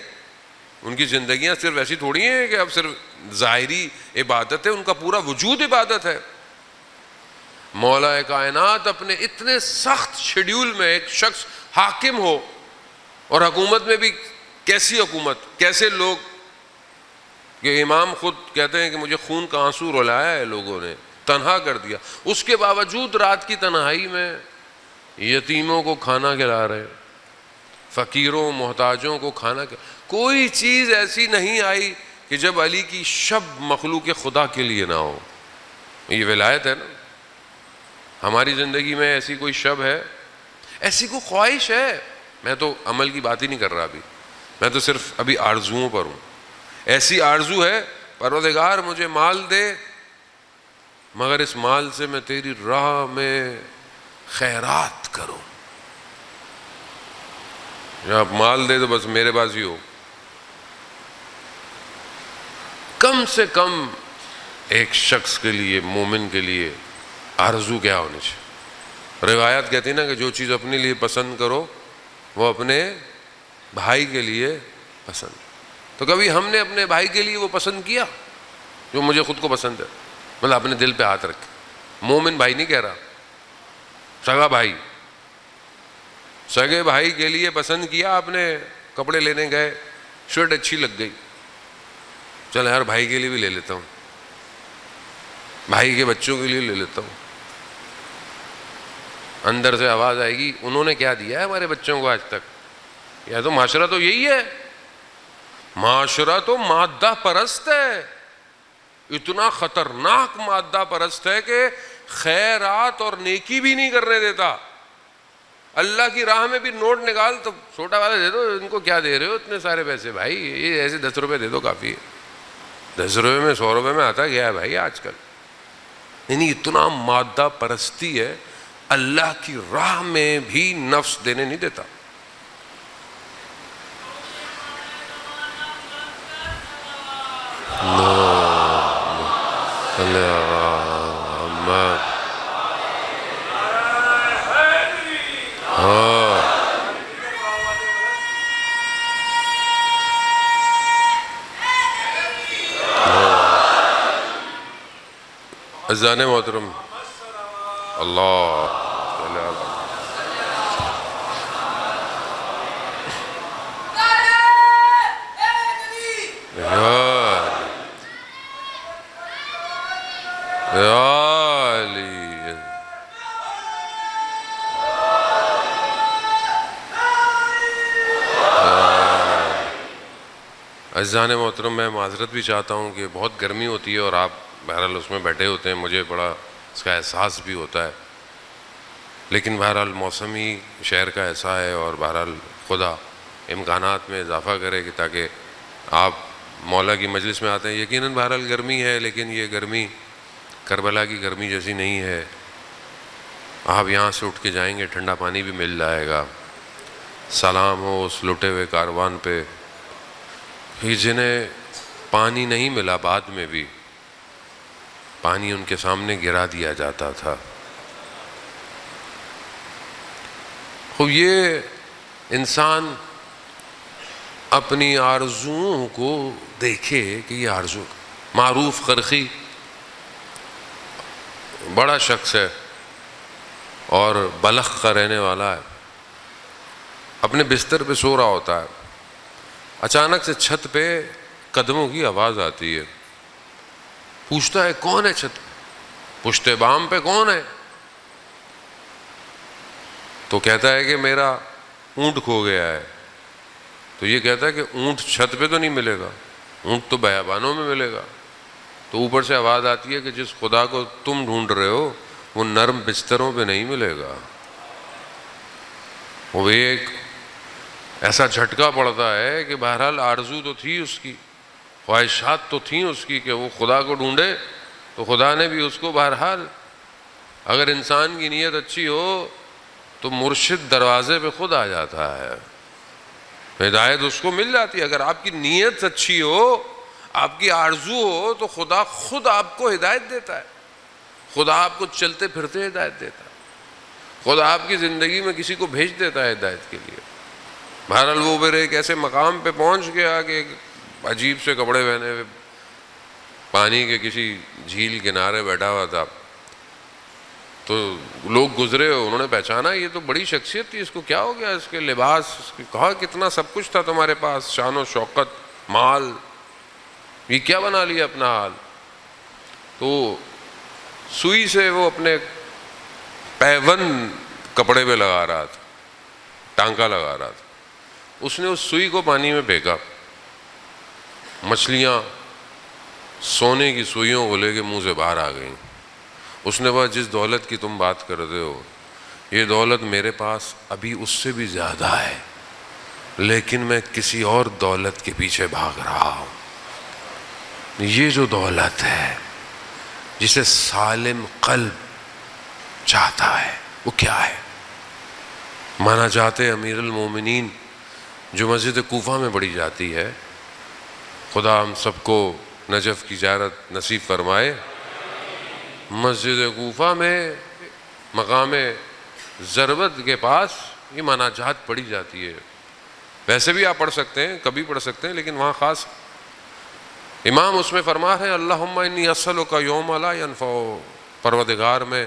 ان کی زندگیاں صرف ایسی تھوڑی ہیں کہ اب صرف ظاہری عبادت ہے، ان کا پورا وجود عبادت ہے. مولا کائنات اپنے اتنے سخت شیڈیول میں ایک شخص حاکم ہو، اور حکومت میں بھی کیسی حکومت، کیسے لوگ، کہ امام خود کہتے ہیں کہ مجھے خون کا آنسو رلایا ہے لوگوں نے، تنہا کر دیا. اس کے باوجود رات کی تنہائی میں یتیموں کو کھانا کھلا رہے، فقیروں محتاجوں کو کھانا کوئی چیز ایسی نہیں آئی کہ جب علی کی شب مخلوق خدا کے لیے نہ ہو. یہ ولایت ہے نا. ہماری زندگی میں ایسی کوئی شب ہے، ایسی کوئی خواہش ہے؟ میں تو عمل کی بات ہی نہیں کر رہا ابھی، میں تو صرف ابھی آرزوؤں پر ہوں. ایسی آرزو ہے پروردگار مجھے مال دے، مگر اس مال سے میں تیری راہ میں خیرات کروں. آپ مال دے تو بس میرے پاس ہی ہو. کم سے کم ایک شخص کے لیے، مومن کے لیے آرزو کیا ہونی چاہیے؟ روایات کہتی ہیں نا کہ جو چیز اپنے لیے پسند کرو وہ اپنے بھائی کے لیے پسند. تو کبھی ہم نے اپنے بھائی کے لیے وہ پسند کیا جو مجھے خود کو پسند ہے؟ مطلب اپنے دل پہ ہاتھ رکھے. مومن بھائی نہیں کہہ رہا، سگا بھائی. سگے بھائی کے لیے پسند کیا آپ نے، کپڑے لینے گئے، شرٹ اچھی لگ گئی، چل یار بھائی کے لیے بھی لے لیتا ہوں، بھائی کے بچوں کے لیے لے لیتا ہوں. اندر سے آواز آئے گی انہوں نے کیا دیا ہے ہمارے بچوں کو آج تک. یا تو معاشرہ تو یہی ہے، معاشرہ تو مادہ پرست ہے، اتنا خطرناک مادہ پرست ہے کہ خیرات اور نیکی بھی نہیں کرنے دیتا. اللہ کی راہ میں بھی نوٹ نکال تو چھوٹا والا دے دو، ان کو کیا دے رہے ہو اتنے سارے پیسے بھائی، یہ ایسے 10 روپے دے دو کافی ہے. 10 روپے میں 100 روپے میں آتا گیا ہے بھائی آج کل. یعنی اتنا مادہ پرستی ہے، اللہ کی راہ میں بھی نفس دینے نہیں دیتا. اذان محترم اللہ اذان محترم. میں معذرت بھی چاہتا ہوں کہ بہت گرمی ہوتی ہے اور آپ بہرحال اس میں بیٹھے ہوتے ہیں، مجھے بڑا اس کا احساس بھی ہوتا ہے، لیکن بہرحال موسمی شہر کا ایسا ہے، اور بہرحال خدا امکانات میں اضافہ کرے کہ تاکہ آپ مولا کی مجلس میں آتے ہیں. یقیناً بہرحال گرمی ہے، لیکن یہ گرمی کربلا کی گرمی جیسی نہیں ہے. آپ یہاں سے اٹھ کے جائیں گے ٹھنڈا پانی بھی مل جائے گا. سلام ہو اس لٹے ہوئے کاروان پہ کہ جنہیں پانی نہیں ملا، بعد میں بھی پانی ان کے سامنے گرا دیا جاتا تھا. خوب یہ انسان اپنی آرزوؤں کو دیکھے کہ یہ آرزو. معروف قرخی بڑا شخص ہے اور بلخ کا رہنے والا ہے. اپنے بستر پہ سو رہا ہوتا ہے، اچانک سے چھت پہ قدموں کی آواز آتی ہے. پوچھتا ہے کون ہے چھت پشت بام پہ کون ہے؟ تو کہتا ہے کہ میرا اونٹ کھو گیا ہے. تو یہ کہتا ہے کہ اونٹ چھت پہ تو نہیں ملے گا، اونٹ تو بیابانوں میں ملے گا. تو اوپر سے آواز آتی ہے کہ جس خدا کو تم ڈھونڈ رہے ہو وہ نرم بستروں پہ نہیں ملے گا. وہ ایک ایسا جھٹکا پڑتا ہے کہ بہرحال آرزو تو تھی اس کی، خواہشات تو تھیں اس کی کہ وہ خدا کو ڈھونڈے، تو خدا نے بھی اس کو بہرحال، اگر انسان کی نیت اچھی ہو تو مرشد دروازے پہ خود آ جاتا ہے، ہدایت اس کو مل جاتی ہے. اگر آپ کی نیت اچھی ہو، آپ کی آرزو ہو، تو خدا خود آپ کو ہدایت دیتا ہے. خدا آپ کو چلتے پھرتے ہدایت دیتا ہے. خدا آپ کی زندگی میں کسی کو بھیج دیتا ہے ہدایت کے لیے. بہرحال وہ میرے ایک ایسے مقام پہ پہنچ گیا کہ ایک عجیب سے کپڑے پہنے ہوئے پانی کے کسی جھیل کنارے بیٹھا ہوا تھا. تو لوگ گزرے، انہوں نے پہچانا یہ تو بڑی شخصیت تھی، اس کو کیا ہو گیا، اس کے لباس، اس کی کہا کتنا سب کچھ تھا تمہارے پاس، شان و شوکت، مال، یہ کیا بنا لیا اپنا حال. تو سوئی سے وہ اپنے پیون کپڑے پہ لگا رہا تھا، ٹانکا لگا رہا تھا. اس نے اس سوئی کو پانی میں پھینکا، مچھلیاں سونے کی سوئیوں کو لے کے منہ سے باہر آ گئیں. اس نے کہا جس دولت کی تم بات کرتے ہو یہ دولت میرے پاس ابھی اس سے بھی زیادہ ہے، لیکن میں کسی اور دولت کے پیچھے بھاگ رہا ہوں. یہ جو دولت ہے جسے سالم قلب چاہتا ہے وہ کیا ہے؟ مانا جاتے امیر المومنین جو مسجد کوفہ میں پڑھی جاتی ہے، خدا ہم سب کو نجف کی زیارت نصیب فرمائے. مسجد کوفہ میں مقام ضربت کے پاس یہ مناجات پڑھی جاتی ہے. ویسے بھی آپ پڑھ سکتے ہیں، کبھی پڑھ سکتے ہیں، لیکن وہاں خاص امام اس میں فرما ہے اللہم انی اسألک یوم لا ینفع، پروردگار میں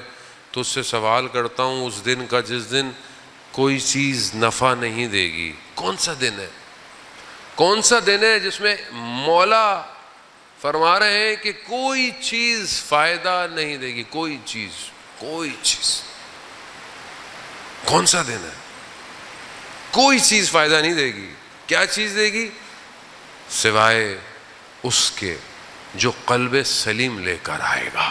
تجھ سے سوال کرتا ہوں اس دن کا جس دن کوئی چیز نفع نہیں دے گی. کون سا دن ہے؟ کون سا دن ہے جس میں مولا فرما رہے ہیں کہ کوئی چیز فائدہ نہیں دے گی، کوئی چیز، کوئی چیز. کون سا دن ہے؟ کوئی چیز فائدہ نہیں دے گی. کیا چیز دے گی؟ سوائے اس کے جو قلب سلیم لے کر آئے گا،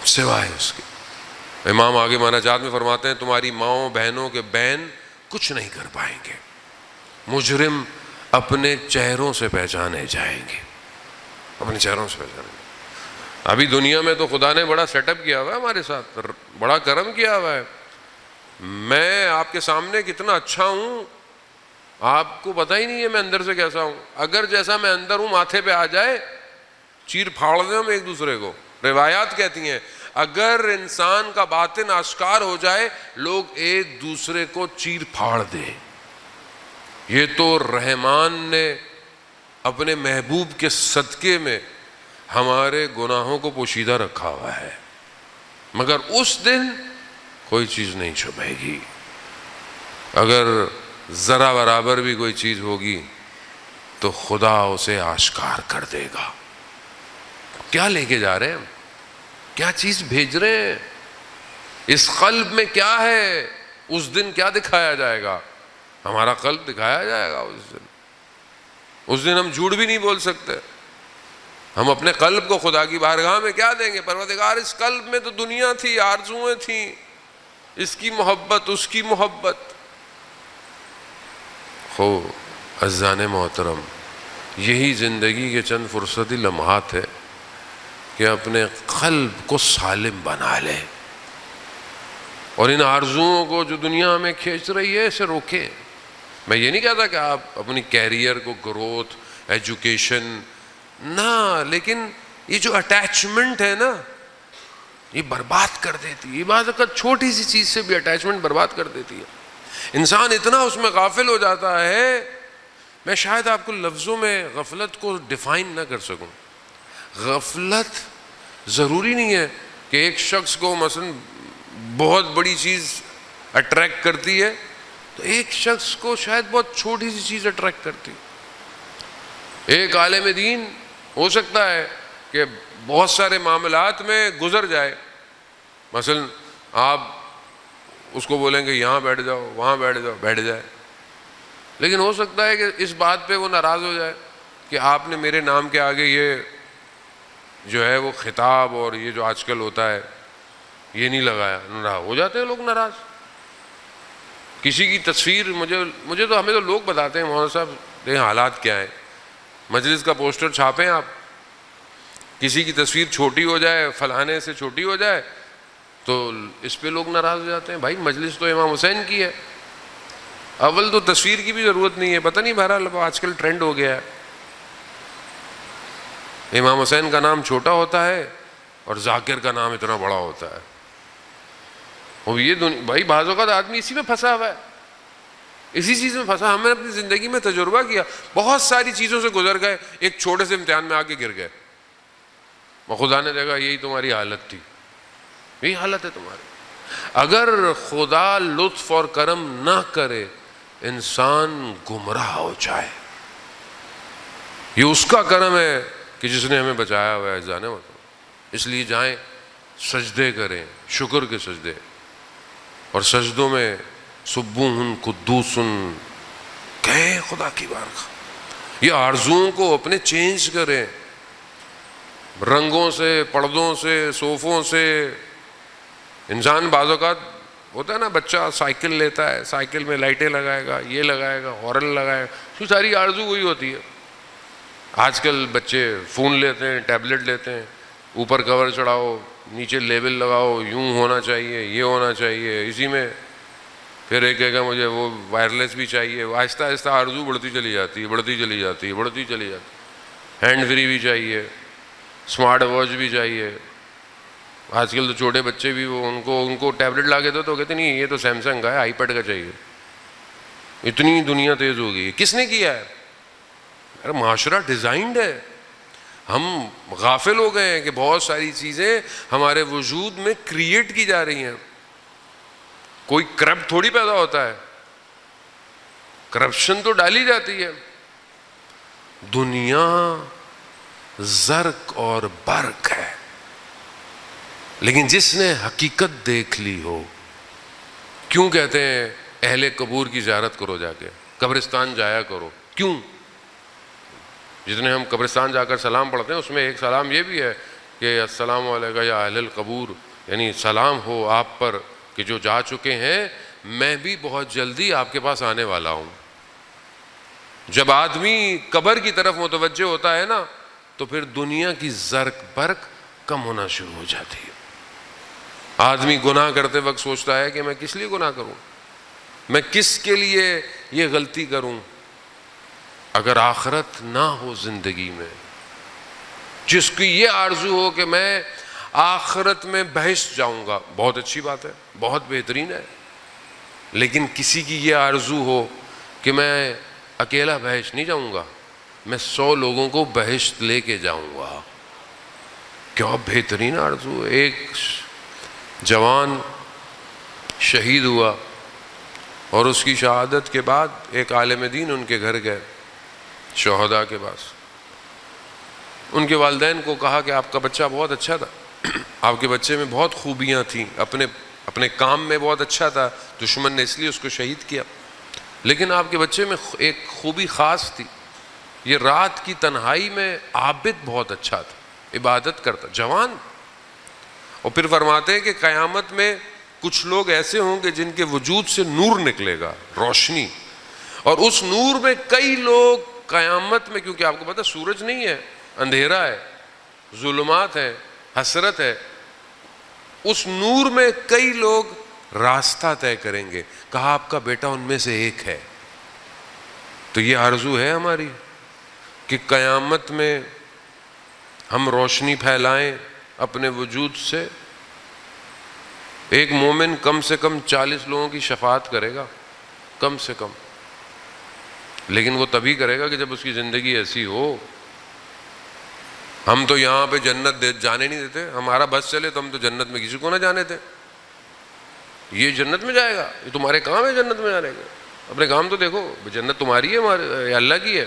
سوائے اس کے. امام آگے مناجات میں فرماتے ہیں تمہاری ماؤں بہنوں کے بین کچھ نہیں کر پائیں گے، مجرم اپنے چہروں سے پہچانے جائیں گے، اپنے چہروں سے پہچانے گے. ابھی دنیا میں تو خدا نے بڑا سیٹ اپ کیا ہوا ہے ہمارے ساتھ، بڑا کرم کیا ہوا ہے. میں آپ کے سامنے کتنا اچھا ہوں آپ کو پتہ ہی نہیں ہے میں اندر سے کیسا ہوں. اگر جیسا میں اندر ہوں ماتھے پہ آ جائے چیر پھاڑ دیں ہم ایک دوسرے کو. روایات کہتی ہیں اگر انسان کا باطن آشکار ہو جائے لوگ ایک دوسرے کو چیر پھاڑ دیں. یہ تو رحمان نے اپنے محبوب کے صدقے میں ہمارے گناہوں کو پوشیدہ رکھا ہوا ہے، مگر اس دن کوئی چیز نہیں چھپے گی. اگر ذرا برابر بھی کوئی چیز ہوگی تو خدا اسے آشکار کر دے گا. کیا لے کے جا رہے ہیں ہم؟ کیا چیز بھیج رہے ہیں؟ اس قلب میں کیا ہے؟ اس دن کیا دکھایا جائے گا؟ ہمارا قلب دکھایا جائے گا اس دن. اس دن ہم جھوٹ بھی نہیں بول سکتے. ہم اپنے قلب کو خدا کی بارگاہ میں کیا دیں گے؟ پروردگار اس قلب میں تو دنیا تھی، آرزویں تھیں، اس کی محبت، اس کی محبت. خو عزیزان محترم، یہی زندگی کے چند فرصتی لمحات ہے کہ اپنے قلب کو سالم بنا لے اور ان آرزوؤں کو جو دنیا میں کھینچ رہی ہے اسے روکے. میں یہ نہیں کہتا کہ آپ اپنی کیریئر کو گروتھ، ایجوکیشن نہ، لیکن یہ جو اٹیچمنٹ ہے نا یہ برباد کر دیتی ہے. یہ بات اگر چھوٹی سی چیز سے بھی اٹیچمنٹ برباد کر دیتی ہے. انسان اتنا اس میں غافل ہو جاتا ہے، میں شاید آپ کو لفظوں میں غفلت کو ڈیفائن نہ کر سکوں. غفلت ضروری نہیں ہے کہ ایک شخص کو مثلا بہت بڑی چیز اٹریکٹ کرتی ہے تو ایک شخص کو شاید بہت چھوٹی سی چیز اٹریکٹ کرتی. ایک عالم دین ہو سکتا ہے کہ بہت سارے معاملات میں گزر جائے، مثلا آپ اس کو بولیں گے یہاں بیٹھ جاؤ، وہاں بیٹھ جاؤ، بیٹھ جائے، لیکن ہو سکتا ہے کہ اس بات پہ وہ ناراض ہو جائے کہ آپ نے میرے نام کے آگے یہ جو ہے وہ خطاب اور یہ جو آج کل ہوتا ہے یہ نہیں لگایا. ناراض ہو جاتے ہیں لوگ، ناراض. کسی کی تصویر مجھے تو ہمیں تو لوگ بتاتے ہیں مولانا صاحب دیکھیں حالات کیا ہیں، مجلس کا پوسٹر چھاپیں آپ، کسی کی تصویر چھوٹی ہو جائے، فلانے سے چھوٹی ہو جائے تو اس پہ لوگ ناراض ہو جاتے ہیں. بھائی مجلس تو امام حسین کی ہے. اول تو تصویر کی بھی ضرورت نہیں ہے، پتہ نہیں بہرحال آج کل ٹرینڈ ہو گیا ہے. امام حسین کا نام چھوٹا ہوتا ہے اور ذاکر کا نام اتنا بڑا ہوتا ہے. اور یہ بھائی بعض اوقات آدمی اسی میں پھنسا ہوا ہے، اسی چیز میں پھنسا. ہم نے اپنی زندگی میں تجربہ کیا، بہت ساری چیزوں سے گزر گئے، ایک چھوٹے سے امتحان میں آ کے گر گئے. اور خدا نے دیکھا یہی تمہاری حالت تھی، یہی حالت ہے تمہاری. اگر خدا لطف اور کرم نہ کرے انسان گمراہ ہو جائے. یہ اس کا کرم ہے کہ جس نے ہمیں بچایا ہوا ہے جانے والا. اس لیے جائیں سجدے کریں، شکر کے سجدے، اور سجدوں میں سبوحن قدوسن کہیں خدا کی بارگاہ. یہ آرزوؤں کو اپنے چینج کریں، رنگوں سے، پردوں سے، صوفوں سے. انسان بعض اوقات ہوتا ہے نا، بچہ سائیکل لیتا ہے، سائیکل میں لائٹیں لگائے گا، یہ لگائے گا، ہارن لگائے گا، اس کی ساری آرزو وہی ہوتی ہے. آج کل بچے فون لیتے ہیں، ٹیبلٹ لیتے ہیں، اوپر کور چڑھاؤ، نیچے لیبل لگاؤ، یوں ہونا چاہیے، یہ ہونا چاہیے، اسی میں پھر ایک کہے گا مجھے وہ وائرلیس بھی چاہیے. آہستہ آہستہ آرزو بڑھتی چلی جاتی ہے، بڑھتی چلی جاتی ہے، بڑھتی چلی جاتی ہے. ہینڈ فری بھی چاہیے، اسمارٹ واچ بھی چاہیے. آج کل تو چھوٹے بچے بھی وہ ان کو ٹیبلٹ لا کے دو تو کہتے نہیں یہ تو سیمسنگ کا ہے، آئی پیڈ کا چاہیے. اتنی دنیا تیز ہو گئی ہے. کس نے کیا ہے؟ ارے معاشرہ ڈیزائنڈ ہے. ہم غافل ہو گئے ہیں کہ بہت ساری چیزیں ہمارے وجود میں کریٹ کی جا رہی ہیں. کوئی کرپٹ تھوڑی پیدا ہوتا ہے، کرپشن تو ڈالی جاتی ہے. دنیا زرق اور برق ہے، لیکن جس نے حقیقت دیکھ لی ہو. کیوں کہتے ہیں اہل قبور کی زیارت کرو، جا کے قبرستان جایا کرو؟ کیوں؟ جتنے ہم قبرستان جا کر سلام پڑھتے ہیں اس میں ایک سلام یہ بھی ہے کہ السلام علیکم یا اہل القبور، یعنی سلام ہو آپ پر کہ جو جا چکے ہیں، میں بھی بہت جلدی آپ کے پاس آنے والا ہوں. جب آدمی قبر کی طرف متوجہ ہوتا ہے نا تو پھر دنیا کی زرق برق کم ہونا شروع ہو جاتی ہے. آدمی گناہ کرتے وقت سوچتا ہے کہ میں کس لیے گناہ کروں، میں کس کے لیے یہ غلطی کروں. اگر آخرت نہ ہو زندگی میں، جس کی یہ آرزو ہو کہ میں آخرت میں بہشت جاؤں گا، بہت اچھی بات ہے، بہت بہترین ہے. لیکن کسی کی یہ آرزو ہو کہ میں اکیلا بہشت نہیں جاؤں گا، میں 100 لوگوں کو بہشت لے کے جاؤں گا، کیا بہترین آرزو ہے. ایک جوان شہید ہوا اور اس کی شہادت کے بعد ایک عالم دین ان کے گھر گئے، شہداء کے پاس. ان کے والدین کو کہا کہ آپ کا بچہ بہت اچھا تھا، آپ کے بچے میں بہت خوبیاں تھیں، اپنے کام میں بہت اچھا تھا، دشمن نے اس لیے اس کو شہید کیا، لیکن آپ کے بچے میں ایک خوبی خاص تھی، یہ رات کی تنہائی میں عابد بہت اچھا تھا، عبادت کرتا، جوان. اور پھر فرماتے ہیں کہ قیامت میں کچھ لوگ ایسے ہوں گے جن کے وجود سے نور نکلے گا، روشنی، اور اس نور میں کئی لوگ قیامت میں، کیونکہ آپ کو پتہ سورج نہیں ہے، اندھیرا ہے، ظلمات ہے، حسرت ہے، اس نور میں کئی لوگ راستہ طے کریں گے. کہا آپ کا بیٹا ان میں سے ایک ہے. تو یہ آرزو ہے ہماری کہ قیامت میں ہم روشنی پھیلائیں اپنے وجود سے. ایک مومن کم سے کم 40 لوگوں کی شفاعت کرے گا، کم سے کم، لیکن وہ تبھی کرے گا کہ جب اس کی زندگی ایسی ہو. ہم تو یہاں پہ جنت جانے نہیں دیتے، ہمارا بس چلے تو ہم تو جنت میں کسی کو نہ جانے تھے. یہ جنت میں جائے گا، یہ تمہارے کام ہے جنت میں جانے کے، اپنے کام تو دیکھو، جنت تمہاری ہے، ہمارے اللہ کی ہے.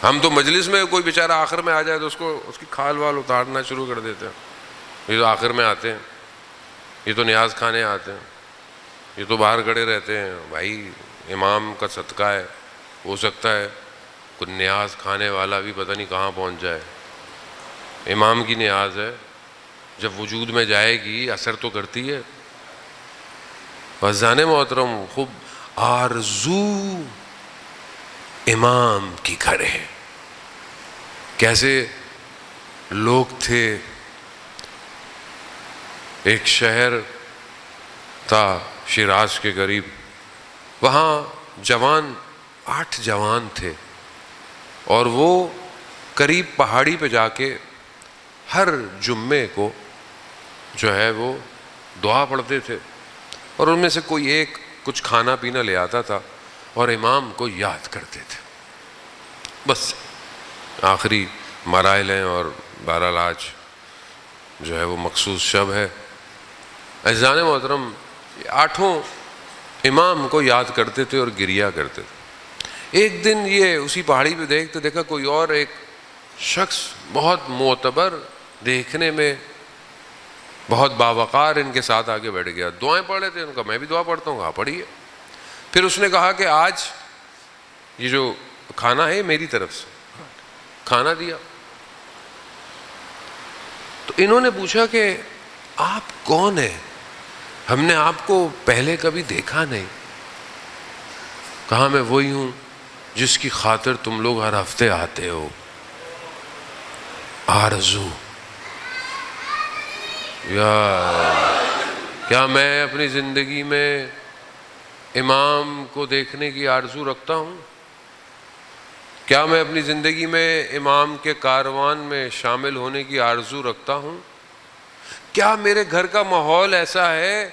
ہم تو مجلس میں کوئی بیچارہ آخر میں آ جائے تو اس کی کھال وال اتارنا شروع کر دیتے ہیں. یہ تو آخر میں آتے ہیں، یہ تو نیاز کھانے آتے ہیں، یہ تو باہر کھڑے رہتے ہیں. بھائی امام کا صدقہ ہے، ہو سکتا ہے کوئی نیاز کھانے والا بھی پتہ نہیں کہاں پہنچ جائے. امام کی نیاز ہے، جب وجود میں جائے گی اثر تو کرتی ہے. عزیزان محترم، خوب آرزو امام کی کرے. کیسے لوگ تھے، ایک شہر تھا شیراز کے قریب، وہاں 8 جوان تھے، اور وہ قریب پہاڑی پہ جا کے ہر جمعے کو جو ہے وہ دعا پڑھتے تھے، اور ان میں سے کوئی ایک کچھ کھانا پینا لے آتا تھا اور امام کو یاد کرتے تھے. بس آخری مراحل ہیں، اور بہرحال آج جو ہے وہ مخصوص شب ہے. عزیزان محترم، 8 امام کو یاد کرتے تھے اور گریا کرتے تھے. ایک دن یہ اسی پہاڑی پہ دیکھا کوئی اور ایک شخص بہت معتبر، دیکھنے میں بہت باوقار، ان کے ساتھ آگے بیٹھ گیا. دعائیں پڑھ رہے تھے، ان کا میں بھی دعا پڑھتا ہوں، پڑھیے. پھر اس نے کہا کہ آج یہ جو کھانا ہے میری طرف سے، کھانا دیا. تو انہوں نے پوچھا کہ آپ کون ہیں، ہم نے آپ کو پہلے کبھی دیکھا نہیں. کہا میں وہی ہوں جس کی خاطر تم لوگ ہر ہفتے آتے ہو. آرزو، کیا میں اپنی زندگی میں امام کو دیکھنے کی آرزو رکھتا ہوں؟ کیا میں اپنی زندگی میں امام کے کاروان میں شامل ہونے کی آرزو رکھتا ہوں؟ کیا میرے گھر کا ماحول ایسا ہے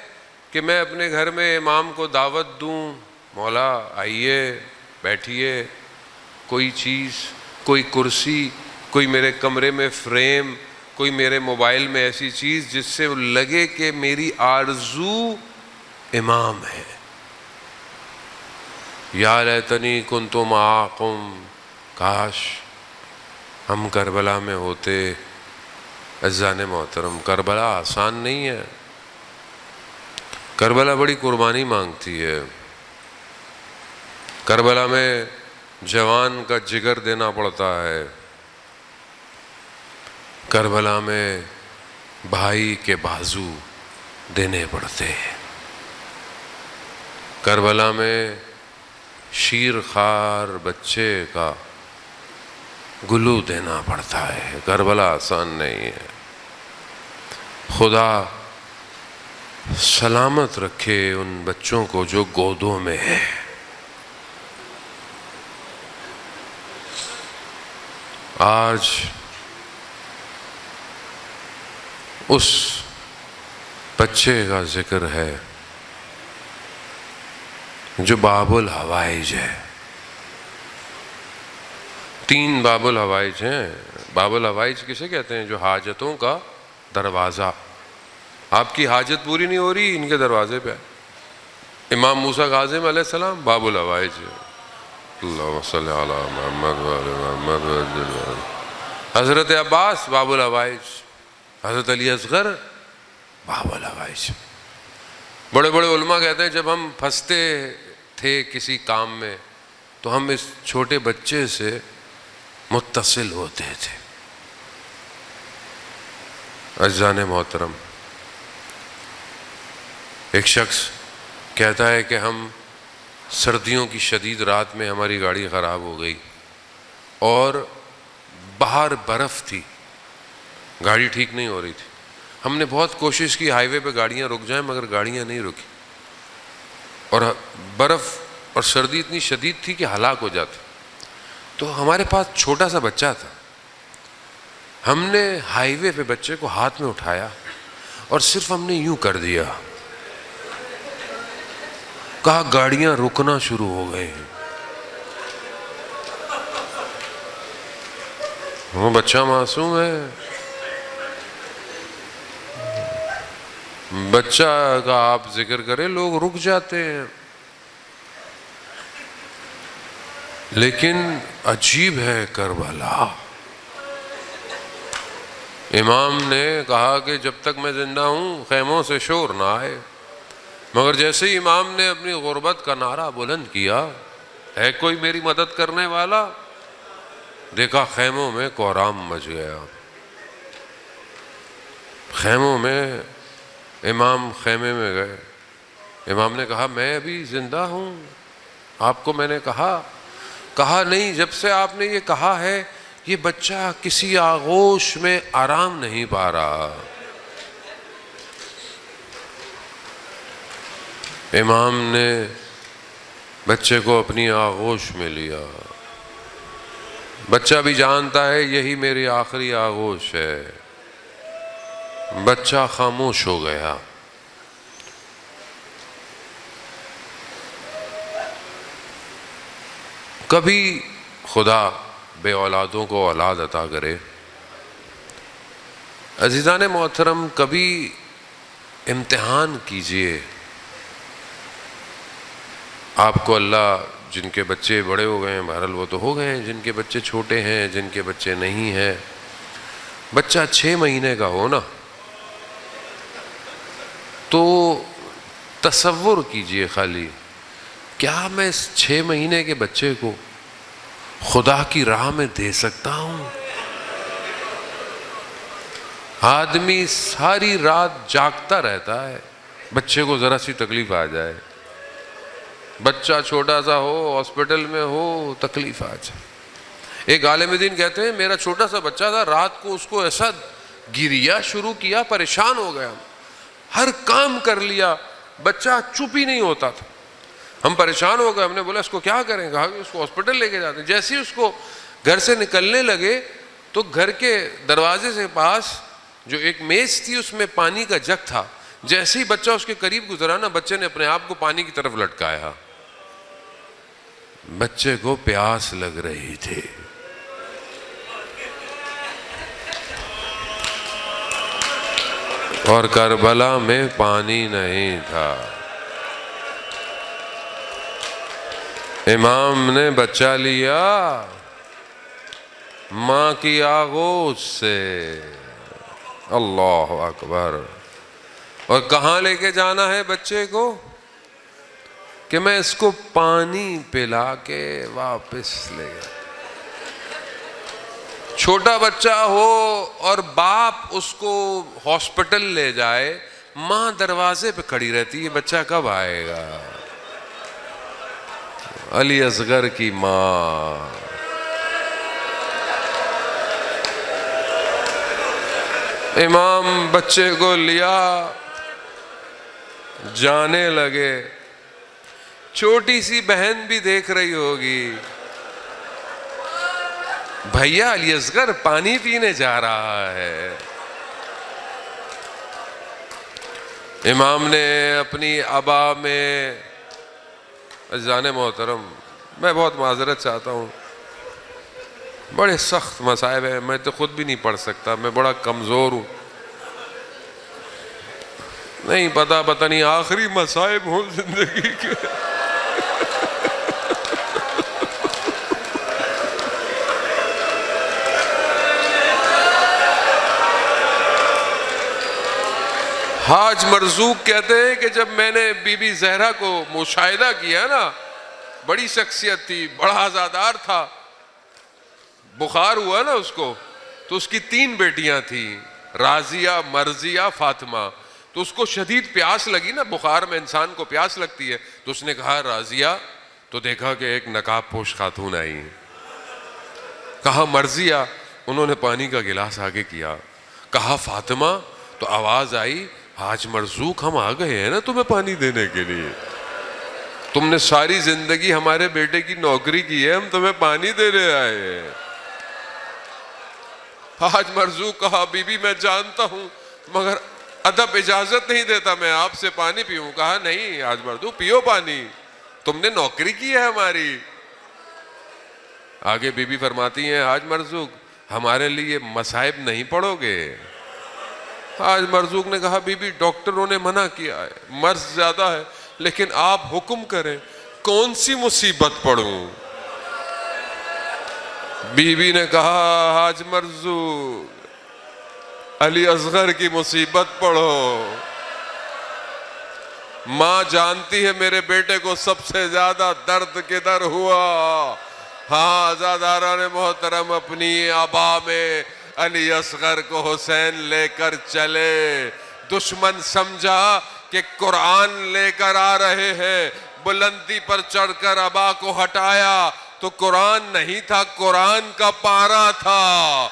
کہ میں اپنے گھر میں امام کو دعوت دوں، مولا آئیے بیٹھیے، کوئی چیز، کوئی کرسی، کوئی میرے کمرے میں فریم، کوئی میرے موبائل میں ایسی چیز جس سے لگے کہ میری آرزو امام ہے. یا لیتنی کنت معکم، کاش ہم کربلا میں ہوتے، عزیزان محترم، کربلا آسان نہیں ہے، کربلا بڑی قربانی مانگتی ہے، کربلا میں جوان کا جگر دینا پڑتا ہے، کربلا میں بھائی کے بازو دینے پڑتے ہیں، کربلا میں شیر خوار بچے کا گلو دینا پڑتا ہے، کربلا آسان نہیں ہے۔ خدا سلامت رکھے ان بچوں کو جو گودوں میں ہے۔ آج اس بچے کا ذکر ہے جو باب الحوائج ہے۔ 3 باب الحوائج ہیں۔ باب الحوائج کسے کہتے ہیں؟ جو حاجتوں کا دروازہ۔ آپ کی حاجت پوری نہیں ہو رہی، ان کے دروازے پہ امام موسیٰ کاظم علیہ السلام باب الحوائج ہے۔ اللہم صلی علی محمد وعلی محمد۔ حضرت عباس باب الحوائج، حضرت علی اصغر باب الحوائج۔ بڑے بڑے علماء کہتے ہیں جب ہم پھنستے تھے کسی کام میں تو ہم اس چھوٹے بچے سے متصل ہوتے تھے۔ عزیزان محترم، ایک شخص کہتا ہے کہ ہم سردیوں کی شدید رات میں ہماری گاڑی خراب ہو گئی اور باہر برف تھی، گاڑی ٹھیک نہیں ہو رہی تھی، ہم نے بہت کوشش کی ہائی وے پہ گاڑیاں رک جائیں مگر گاڑیاں نہیں رکی، اور برف اور سردی اتنی شدید تھی کہ ہلاک ہو جاتے۔ تو ہمارے پاس چھوٹا سا بچہ تھا، ہم نے ہائی وے پہ بچے کو ہاتھ میں اٹھایا اور صرف ہم نے یوں کر دیا، کہا گاڑیاں رکنا شروع ہو گئے ہیں۔ وہ بچہ معصوم ہے، بچہ کا آپ ذکر کریں لوگ رک جاتے ہیں، لیکن عجیب ہے کربلا۔ امام نے کہا کہ جب تک میں زندہ ہوں خیموں سے شور نہ آئے، مگر جیسے ہی امام نے اپنی غربت کا نعرہ بلند کیا، ہے کوئی میری مدد کرنے والا، دیکھا خیموں میں کوہرام مچ گیا۔ خیموں میں امام خیمے میں گئے، امام نے کہا میں ابھی زندہ ہوں، آپ کو میں نے کہا نہیں، جب سے آپ نے یہ کہا ہے یہ بچہ کسی آغوش میں آرام نہیں پا رہا۔ امام نے بچے کو اپنی آغوش میں لیا، بچہ بھی جانتا ہے یہی میری آخری آغوش ہے، بچہ خاموش ہو گیا۔ کبھی خدا بے اولادوں کو اولاد عطا کرے۔ عزیزان محترم، کبھی امتحان کیجئے، آپ کو اللہ جن کے بچے بڑے ہو گئے ہیں، بہرحال وہ تو ہو گئے ہیں، جن کے بچے چھوٹے ہیں، جن کے بچے نہیں ہیں، بچہ 6 مہینے کا ہو نا تو تصور کیجئے خالی، کیا میں اس 6 مہینے کے بچے کو خدا کی راہ میں دے سکتا ہوں؟ آدمی ساری رات جاگتا رہتا ہے، بچے کو ذرا سی تکلیف آ جائے، بچہ چھوٹا سا ہو، ہاسپٹل میں ہو، تکلیف آ جائے۔ ایک عالم دین کہتے ہیں میرا چھوٹا سا بچہ تھا، رات کو اس کو ایسا گریا شروع کیا، پریشان ہو گیا، ہر کام کر لیا، بچہ چپ ہی نہیں ہوتا تھا۔ ہم پریشان ہو گئے، ہم نے بولا اس کو کیا کریں؟ کہا کہ اس کو ہاسپٹل لے کے جاتے ہیں۔ جیسے ہی اس کو گھر سے نکلنے لگے تو گھر کے دروازے سے پاس جو ایک میز تھی اس میں پانی کا جگ تھا، جیسے ہی بچہ اس کے قریب گزرا نا، بچے نے اپنے آپ کو پانی کی طرف لٹکایا، بچے کو پیاس لگ رہی تھی۔ اور کربلا میں پانی نہیں تھا، امام نے بچہ لیا، ماں کی آغوش سے. اللہ اکبر. اور کہاں لے کے جانا ہے بچے کو کہ میں اس کو پانی پلا کے واپس لے گیا. چھوٹا بچہ ہو اور باپ اس کو ہاسپٹل لے جائے, ماں دروازے پہ کھڑی رہتی ہے, بچہ کب آئے گا. علی اصغر کی ماں امام بچے کو لیا, جانے لگے. چھوٹی سی بہن بھی دیکھ رہی ہوگی, بھیا علی اصغر پانی پینے جا رہا ہے. امام نے اپنی ابا میں, عزیزان محترم میں بہت معذرت چاہتا ہوں, بڑے سخت مصائب ہیں, میں تو خود بھی نہیں پڑھ سکتا, میں بڑا کمزور ہوں. نہیں پتہ نہیں آخری مصائب ہوں زندگی کے. حاج مرزوق کہتے ہیں کہ جب میں نے بی بی زہرا کو مشاہدہ کیا نا, بڑی شخصیت تھی, بڑا عزادار تھا, بخار ہوا نا اس کو, تو اس کی 3 بیٹیاں تھیں, راضیہ, مرضیہ, فاطمہ. تو اس کو شدید پیاس لگی نا, بخار میں انسان کو پیاس لگتی ہے, تو اس نے کہا راضیہ, تو دیکھا کہ ایک نقاب پوش خاتون آئی. کہا مرضیہ, انہوں نے پانی کا گلاس آگے کیا. کہا فاطمہ, تو آواز آئی حاج مرزوق ہم آ گئے ہیں نا تمہیں پانی دینے کے لیے, تم نے ساری زندگی ہمارے بیٹے کی نوکری کی ہے, ہم تمہیں پانی دینے آئے ہیں. حاج مرزوق کہا بی بی میں جانتا ہوں مگر ادب اجازت نہیں دیتا میں آپ سے پانی پیوں. کہا نہیں حاج مرزوق پیو پانی, تم نے نوکری کی ہے ہماری. آگے بی بی فرماتی ہیں حاج مرزوق ہمارے لیے مصائب نہیں پڑھو گے. حاج مرزوق نے کہا بی بی ڈاکٹروں نے منع کیا ہے, مرض زیادہ ہے, لیکن آپ حکم کریں کون سی مصیبت پڑھوں. بی بی نے کہا حاج مرزوق علی اصغر کی مصیبت پڑھو, ماں جانتی ہے میرے بیٹے کو سب سے زیادہ درد کدھر ہوا. ہاں عزاداران محترم, اپنی آبا میں علی اصغر کو حسین لے کر چلے. دشمن سمجھا کہ قرآن لے کر آ رہے ہیں, بلندی پر چڑھ کر ابا کو ہٹایا تو قرآن نہیں تھا, قرآن کا پارا تھا.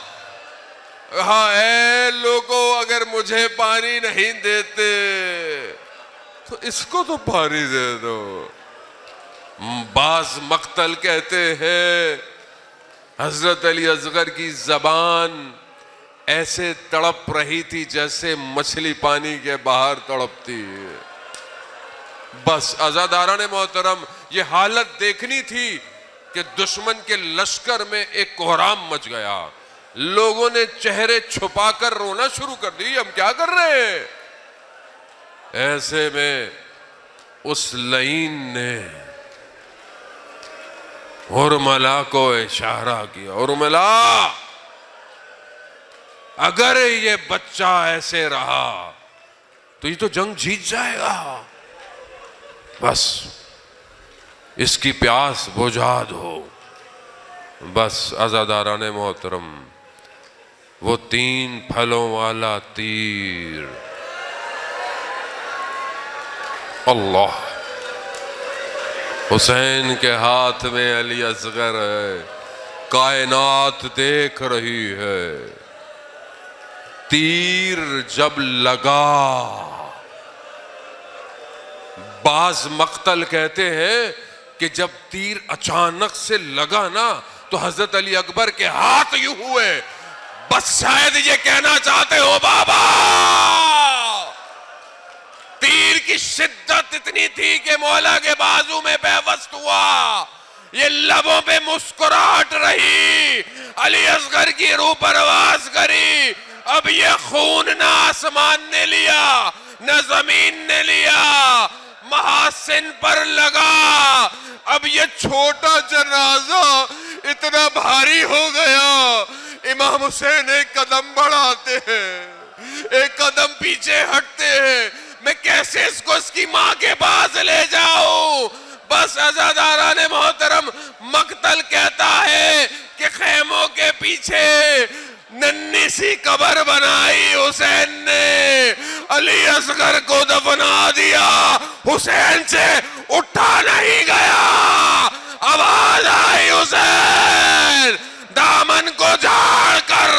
ہاں اے لوگوں, اگر مجھے پانی نہیں دیتے تو اس کو تو پانی دے دو. بعض مقتل کہتے ہیں حضرت علی اصغر کی زبان ایسے تڑپ رہی تھی جیسے مچھلی پانی کے باہر تڑپتی ہے. بس عزاداران محترم, یہ حالت دیکھنی تھی کہ دشمن کے لشکر میں ایک کوہرام مچ گیا. لوگوں نے چہرے چھپا کر رونا شروع کر دی, ہم کیا کر رہے ہیں. ایسے میں اس لعین نے ارملا کو اشارہ کیا, ارملا اگر یہ بچہ ایسے رہا تو یہ تو جنگ جیت جائے گا, بس اس کی پیاس بجھا دو. بس عزاداران محترم, وہ 3 پھلوں والا تیر اللہ حسین کے ہاتھ میں, علی اصغر ہے, کائنات دیکھ رہی ہے. تیر جب لگا, بعض مقتل کہتے ہیں کہ جب تیر اچانک سے لگا نا تو حضرت علی اکبر کے ہاتھ یوں ہوئے, بس شاید یہ کہنا چاہتے ہو بابا. تیر کی شدت اتنی تھی کہ مولا کے بازو میں پیوست ہوا, یہ لبوں پہ مسکراہٹ رہی, علی اصغر کی روح پرواز کری. اب یہ خون نہ آسمان نے لیا نہ زمین نے لیا, محاسن پر لگا. اب یہ چھوٹا جنازہ اتنا بھاری ہو گیا، امام حسین ایک قدم بڑھاتے ہیں، ایک قدم پیچھے ہٹتے ہیں، میں کیسے اس کو اس کی ماں کے پاس لے جاؤں؟ بس عزاداران محترم، مقتل کہتا ہے کہ خیموں کے پیچھے ننھی سی قبر بنائی حسین نے، علی اصغر کو دفنا دیا، حسین سے اٹھا نہیں گیا۔ آواز آئی حسین، دامن کو جھاڑ کر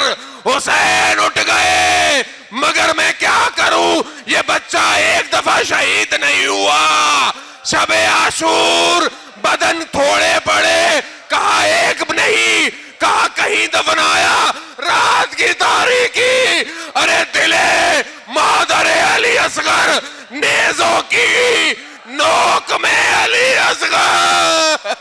حسین اٹھ گئے، مگر میں کیا کروں، یہ بچہ ایک دفعہ شہید نہیں ہوا۔ شب عاشور بدن تھوڑے پڑے، کہا ایک نہیں، کہا کہیں دفنایا، رات کی تاریکی، ارے دلے مادر علی اصغر، نیزوں کی نوک میں علی اصغر۔